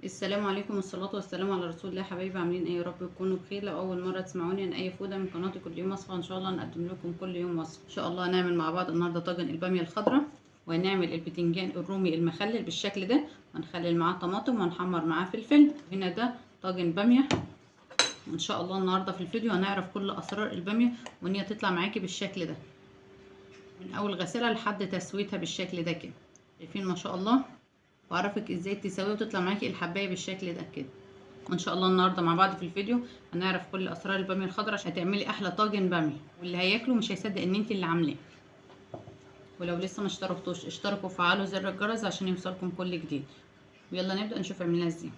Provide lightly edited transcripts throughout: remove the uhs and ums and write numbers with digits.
السلام عليكم والصلاة والسلام على رسول الله. حبايبي عاملين ايه؟ يا رب تكونوا بخير. لو اول مرة تسمعوني عن اي فودة من قناتي كل يوم وصفة، ان شاء الله نقدم لكم كل يوم وصفة. ان شاء الله هنعمل مع بعض النهاردة طاجن البامية الخضراء، وهنعمل البتنجان الرومي المخلل بالشكل ده، وهنخلل معاه طماطم وهنحمر معاه فلفل. هنا ده طاجن بامية. وان شاء الله النهاردة في الفيديو هنعرف كل اسرار البامية، وان هي تطلع معاكي بالشكل ده من اول غسلها لحد تسويتها بالشكل ده كده. شايفين ما شاء الله؟ واعرفك ازاي تسويها وتطلع معاكي الحبايه بالشكل ده كده. وان شاء الله النهارده مع بعض في الفيديو هنعرف كل اسرار الباميه الخضراء عشان هتعملي احلى طاجن باميه، واللي هياكله مش هيصدق ان انت اللي عاملاه. ولو لسه ما اشتركتوش اشتركوا وفعلوا زر الجرس عشان يوصلكم كل جديد. ويلا نبدا نشوف عملناها ازاي.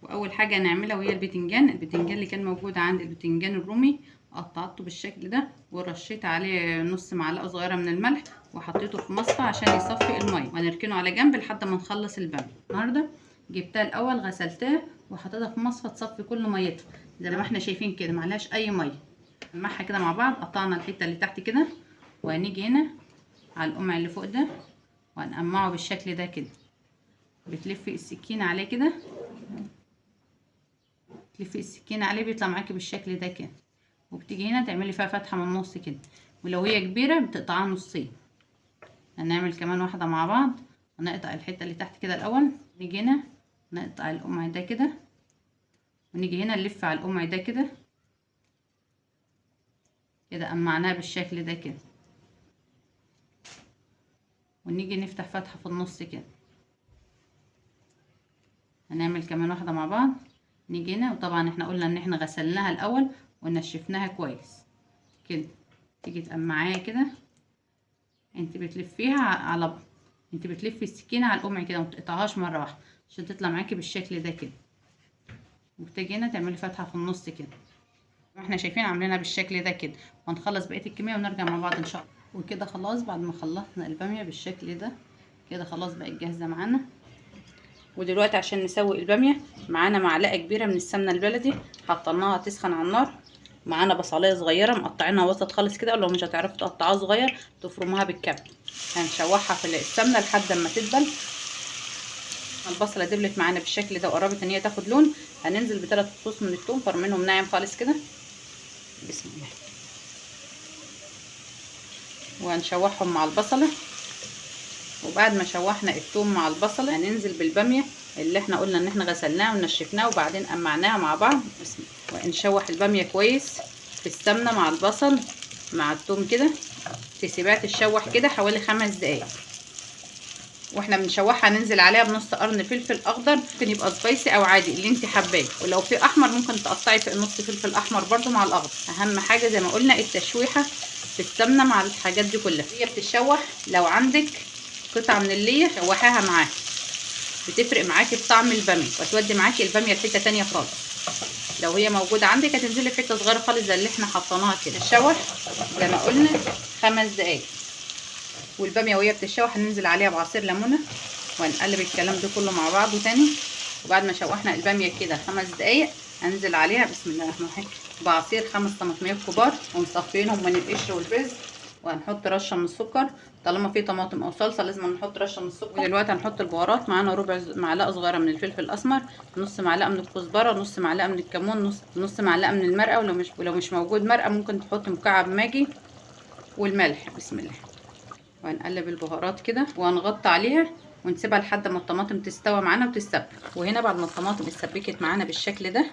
واول حاجه هنعملها وهي البتنجان اللي كان موجود عند البتنجان الرومي، قطعته بالشكل ده ورشيت عليه نص معلقه صغيره من الملح وحطيته في مصفى عشان يصفي الميه، وهنركنه على جنب لحد ما نخلص الباميه. النهارده جبتها الاول غسلتها وحطيتها في مصفى تصفي كل ميتها زي ما احنا شايفين كده، معلهاش اي ميه. نجمعها كده مع بعض. قطعنا الحته اللي تحت كده، وهنيجي هنا على القمع اللي فوق ده وهنقمعه بالشكل ده كده. بتلفي السكينه عليه كده، تلفي السكينه عليه بيطلع معاكي بالشكل ده كده، وبتيجي هنا تعملي فيها فتحه من النص كده، ولو هي كبيره بتقطعها نصين. هنعمل كمان واحده مع بعض. هنقطع الحته اللي تحت كده الاول، نيجي هنا نقطع القمع ده كده، ونيجي هنا نلف على القمع ده كده كده، قمعناها بالشكل ده كده، ونيجي نفتح فتحه في النص كده. هنعمل كمان واحده مع بعض. نيجي هنا، وطبعا احنا قلنا ان احنا غسلناها الاول ونشفناها كويس كده. تيجي تقمعيها كده، انت بتلفيها على انت بتلفي السكينه على القمع كده، متقطعهاش مره واحده عشان تطلع معاكي بالشكل ده كده. وبتيجي هنا تعملي فتحه في النص كده. احنا شايفين عاملينها بالشكل ده كده، وهنخلص بقيه الكميه ونرجع مع بعض ان شاء الله. وكده خلاص بعد ما خلصنا الباميه بالشكل ده كده خلاص بقت جاهزه معانا. ودلوقتي عشان نسوي الباميه معانا معلقه كبيره من السمنه البلدي، حطيناها تسخن على النار. معانا بصلايه صغيره مقطعينها وسط خالص كده، ولو مش هتعرفوا تقطعوها صغير تفرموها بالكبه. هنشوحها في السمنه لحد ما تدبل. البصله دبلت معانا بالشكل ده وقربت ان هي تاخد لون. هننزل ب3 فصوص من الثوم فرمينهم ناعم خالص كده. بسم الله. وهنشوحهم مع البصله. وبعد ما شوحنا الثوم مع البصله هننزل بالباميه اللي احنا قلنا ان احنا غسلناها ونشفناها وبعدين قمعناها مع بعض. بسم الله. ونشوح الباميه كويس في السمنه مع البصل مع الثوم كده. تسيبها تتشوح كده حوالي 5 دقايق. واحنا بنشوحها ننزل عليها بنص قرن فلفل اخضر، ممكن يبقى سبايسي او عادي اللي انت حباه، ولو في احمر ممكن تقطعي في نص فلفل احمر برده مع الاخضر. اهم حاجه زي ما قلنا التشويحه في السمنه مع الحاجات دي كلها. هي بتتشوح لو عندك قطعه من اللي شوحيها معاها بتفرق معاكي في طعم الباميه وتودي معاكي الباميه لحته تانيه خالص. لو هي موجوده عندك هتنزلي في حته صغيره خالص زي اللي احنا حطيناها كده. تشوح زي ما قلنا 5 دقايق. والباميه وهي بتتشوح هننزل عليها بعصير ليمونه وهنقلب الكلام ده كله مع بعضه تاني. وبعد ما شوحنا الباميه كده 5 دقايق هننزل عليها بسم الله الرحمن الرحيم بعصير 5 طماطميات كبار ومصفينهم من القشر والبذر. وهنحط رشه من السكر، طالما في طماطم او صلصه لازم نحط رشه من السكر. ودلوقتي هنحط البهارات. معانا ربع معلقه صغيره من الفلفل الاسمر، نص معلقه من الكزبره، نص معلقه من الكمون، نص معلقه من المرقه، ولو مش موجود مرقه ممكن تحط مكعب ماجي، والملح. بسم الله. وهنقلب البهارات كده وهنغطي عليها ونسيبها لحد ما الطماطم تستوي معانا وتتسبك. وهنا بعد ما الطماطم اتسبكت معانا بالشكل ده،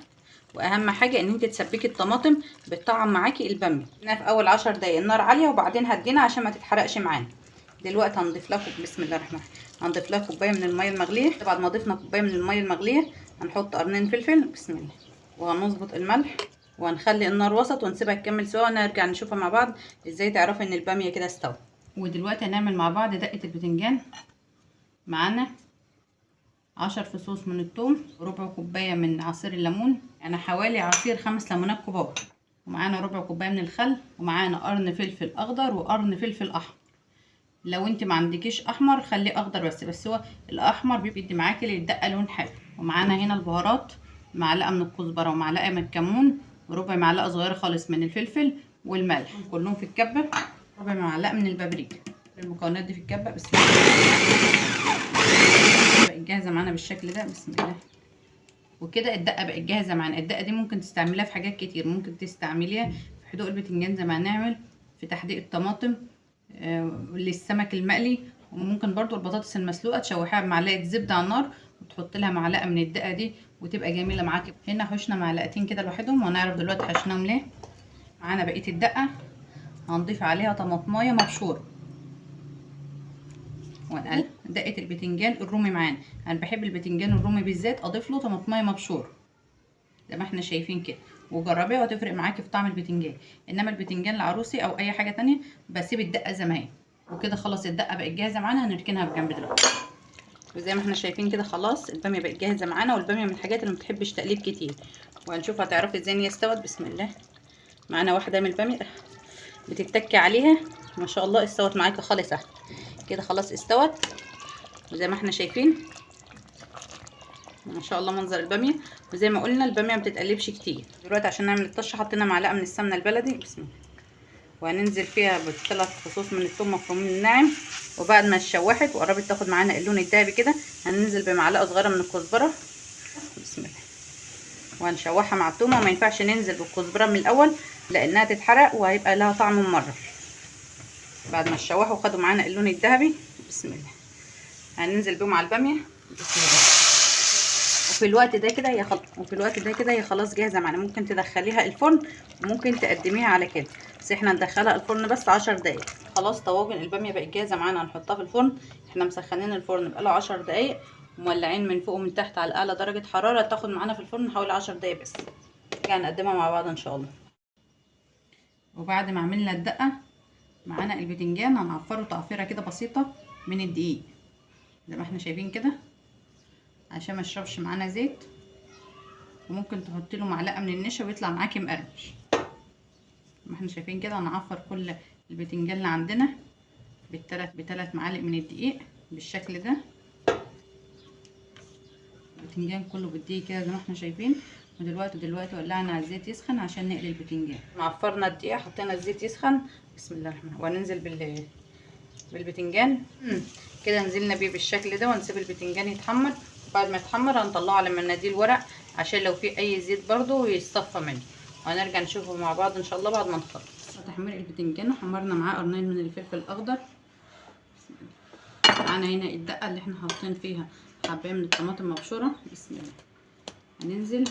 واهم حاجه ان انت تسبكي الطماطم بتطعم معاكي الباميه. هنا في اول 10 دقايق النار عاليه وبعدين هدينا عشان ما تتحرقش معانا. دلوقتي هنضيف لكم بسم الله الرحمن الرحيم هنضيف لها كوبايه من الميه المغليه. بعد ما ضفنا كوبايه من الميه المغليه هنحط قرنين فلفل بسم الله، وهنظبط الملح وهنخلي النار وسط ونسيبها تكمل سوا ونرجع نشوفها مع بعض ازاي تعرفي ان الباميه كده استوت. ودلوقتي هنعمل مع بعض دقه البتنجان. معانا 10 فصوص من الثوم، ربع كوبايه من عصير الليمون، يعني حوالي عصير 5 ليمونات كبار، ومعانا ربع كوبايه من الخل، ومعانا قرن فلفل اخضر وقرن فلفل احمر. لو انت ما عندكيش احمر خليه اخضر بس هو الاحمر بيدي معاكي للدقه لون حلو. ومعانا هنا البهارات، معلقه من الكزبره ومعلقه من الكمون وربع معلقه صغيره خالص من الفلفل والملح كلهم في الكبه، ربع معلقه من البابريكا. المكونات دي في الكبه. بسم الله. بقت جاهزه معانا بالشكل ده. بسم الله. وكده الدقه بقت جاهزه معانا. الدقه دي ممكن تستعمليها في حاجات كتير، ممكن تستعمليها في حدوق البتنجان زي ما هنعمل، في تحديق الطماطم، للسمك المقلي، وممكن برضو البطاطس المسلوقه تشوحيها بمعلقه زبده على النار وتحط لها معلقه من الدقه دي وتبقى جميله معاكي. هنا حشنا معلقتين كده لوحدهم وهنعرف دلوقتي حشناهم ليه. معانا بقيه الدقه هنضيف عليها طماطمايه مبشوره ونقلب دقه البتنجان الرومي معانا. انا بحب البتنجان الرومي بالذات اضيف له طماطمايه مبشوره زي ما احنا شايفين كده، وجربيها وهتفرق معاكي في طعم البتنجان. انما البتنجان العروسي او اي حاجه تانية بسيب الدقه زي ما هي. وكده خلاص الدقه بقت جاهزه معانا، هنركنها بجنب دلوقتي. وزي ما احنا شايفين كده خلاص الباميه بقت جاهزه معانا، والباميه من الحاجات اللي ما بتحبش تقليب كتير، وهنشوف هتعرفي ازاي ان هي استوت. بسم الله. معانا واحده من الباميه بتتكي عليها ما شاء الله استوت معاكي خالص اهي كده، خلاص استوت. وزي ما احنا شايفين ما شاء الله منظر الباميه. وزي ما قلنا الباميه ما بتتقلبش كتير. دلوقتي عشان نعمل الطشه حطينا معلقه من السمنه البلدي. بسم الله. وهننزل فيها ب3 فصوص من الثوم مفرومين ناعم. وبعد ما اتشوحت وقربت تاخد معانا اللون الذهبي كده هننزل بمعلقه صغيره من الكزبره. بسم الله. وهنشوحها مع الثومه، وما ينفعش ننزل بالكزبره من الاول لانها تتحرق وهيبقى لها طعم ممرر. بعد ما تشوحوا وخدوا معانا اللون الذهبي بسم الله هننزل بيهم على الباميه. بسم الله. وفي الوقت ده كده هي خلاص جاهزه معانا. ممكن تدخليها الفرن وممكن تقدميها على كده، بس احنا ندخلها الفرن بس 10 دقايق. خلاص طواجن الباميه بقت جاهزه معانا، هنحطها في الفرن. احنا مسخنين الفرن بقاله 10 دقايق ومولعين من فوق ومن تحت على اعلى درجه حراره، تاخد معانا في الفرن حوالي 10 دقايق بس. نرجع نقدمها مع بعض ان شاء الله. وبعد ما عملنا الدقه معانا البتنجان هنعفره تعفيره كده بسيطه من الدقيق زي ما احنا شايفين كده عشان ما يشربش معانا زيت. وممكن تحطي له معلقه من النشا ويطلع معاكي مقرمش. ما احنا شايفين كده هنعفر كل البتنجان اللي عندنا بثلاث معالق من الدقيق بالشكل ده. البتنجان كله بالدقيق كده زي ما احنا شايفين. ودلوقتي ولعنا على الزيت يسخن عشان نقلي البتنجان. عفرنا الدقيق، حطينا الزيت يسخن. بسم الله الرحمن الرحيم. وهننزل بالبتنجان كده، نزلنا بيه بالشكل ده ونسيب البتنجان يتحمر. بعد ما يتحمر هنطلعه على مناديل ورق عشان لو في اي زيت برضو يصفى منه، وهنرجع نشوفه مع بعض ان شاء الله بعد ما نخلص. تحمير البتنجان وحمرنا معاه قرنين من الفلفل الاخضر. معانا هنا الدقه اللي احنا حاطين فيها حبايه من الطماطم مبشوره. بسم الله. هننزل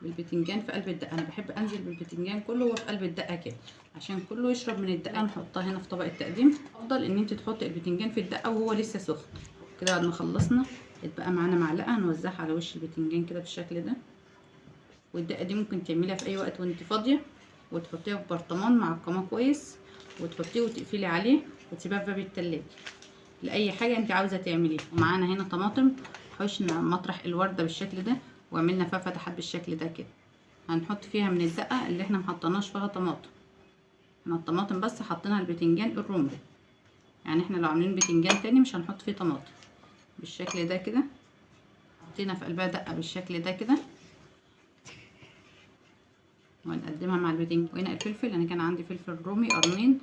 بالبتنجان في قلب الدقه. انا بحب انزل بالبتنجان كله وهو في قلب الدقه كده عشان كله يشرب من الدقه. نحطها هنا في طبق التقديم. افضل ان انت تحطي البتنجان في الدقه وهو لسه سخن كده. بعد ما خلصنا اتبقى معانا معلقه هنوزعها على وش البتنجان كده بالشكل ده. والدقه دي ممكن تعمليها في اي وقت وانت فاضيه، وتحطيها في برطمان معقمه كويس وتحطيه وتقفلي عليه وتسيبيها في باب التلاجة لاي حاجه انت عاوزه تعمليها. ومعانا هنا طماطم حشنا مطرح الورده بالشكل ده وعملنا فيها فتحات بالشكل ده كده. هنحط فيها من الدقه اللي احنا محطناش فيها طماطم. احنا الطماطم بس حطينا البتنجان الرومي، يعني احنا لو عاملين بتنجان تاني مش هنحط فيه طماطم. بالشكل ده كده حطينا في قلبها دقه بالشكل ده كده، وهنقدمها مع البتنجان. وهنا الفلفل، انا كان عندي فلفل رومي قرنين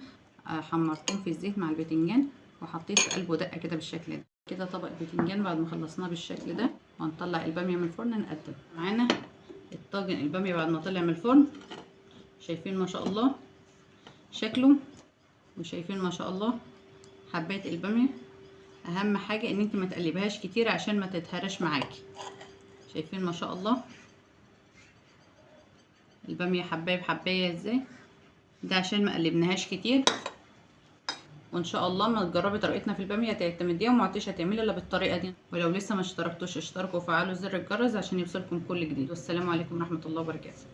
حمرتهم في الزيت مع البتنجان وحطيت في قلبه دقه كده بالشكل ده كده. طبق البتنجان بعد ما خلصناه بالشكل ده، وهنطلع الباميه من الفرن نقدم معانا الطاجن الباميه بعد ما طلع من الفرن. شايفين ما شاء الله شكله، وشايفين ما شاء الله حبايه الباميه. اهم حاجه ان انت ما تقلبهاش كتير عشان ما تتهرش معاكي. شايفين ما شاء الله الباميه حبايه بحبايه ازاي، ده عشان ما قلبناهاش كتير. وان شاء الله ما تجربي طريقتنا في الباميه تعتمديها وما عدتيش هتعملي الا بالطريقه دي. ولو لسه ما اشتركتوش اشتركوا وفعلوا زر الجرس عشان يوصلكم كل جديد. والسلام عليكم ورحمه الله وبركاته.